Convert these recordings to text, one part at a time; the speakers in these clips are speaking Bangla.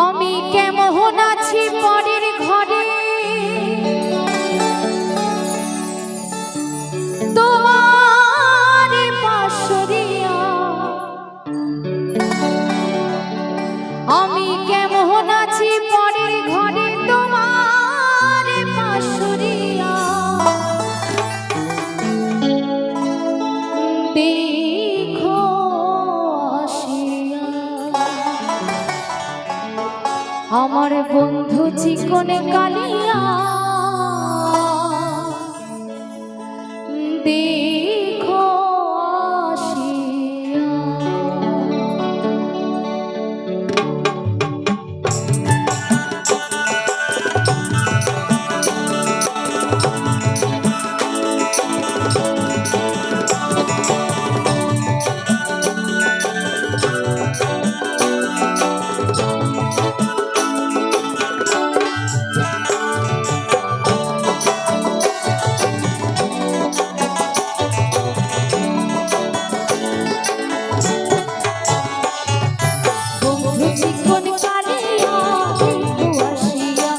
আমি কেমন আছি পরের ঘরে তোমার পাশরিয়া, আমি কেমন আছি পরের ঘরে তোমার পাশরিয়া। দেখো আসিয়া আমার বন্ধু চিকন কালিয়া, দেখো আসিয়া।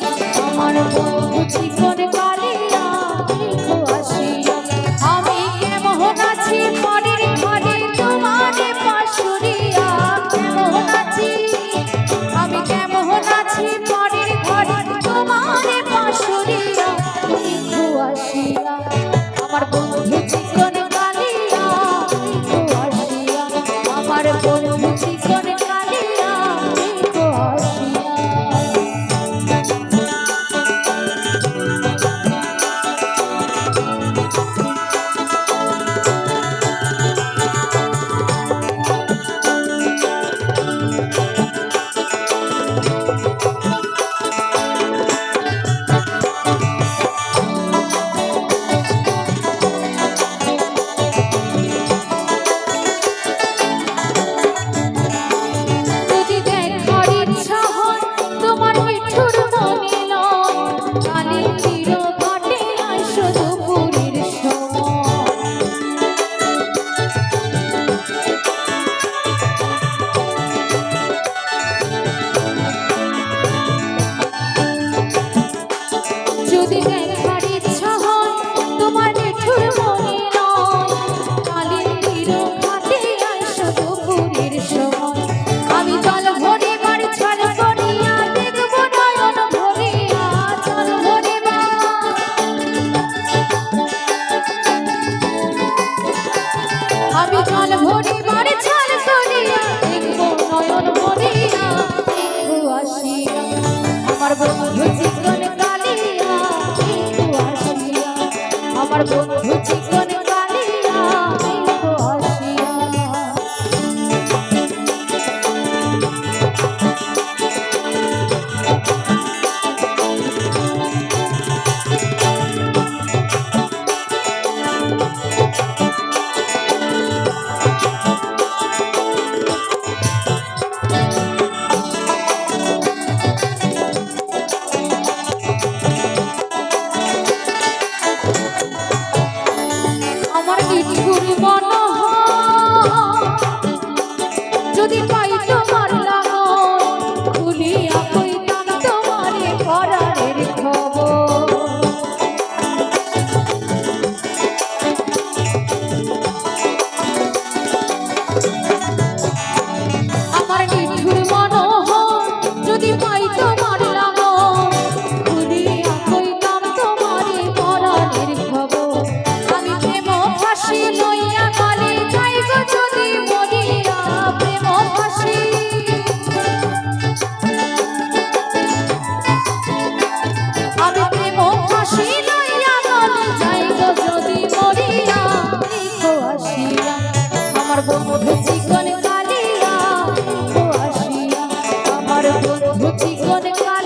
আমার বন্ধু চিকন কালিয়া, দেখো আসিয়া। যদি পাই তোমার লাগন খুলিয়া কইতাম তোমারে পরাণের খবর। আমার নিঠুর মনোহর যদি পাই তোমার লাগন খুলিয়া কইতাম তোমারে পরাণের খবর। আমি প্রেম ফাঁসি লইয়া গলে যাই গো যদি মরিয়া, প্রেম ফাঁসি আমি প্রেম ফাঁসি লইয়া গলে যাই গো যদি মরিয়া, দেখো আসিয়া আমার বন্ধু চিকন কালিয়া, দেখো আসিয়া আমার বন্ধু চিকন কালিয়া।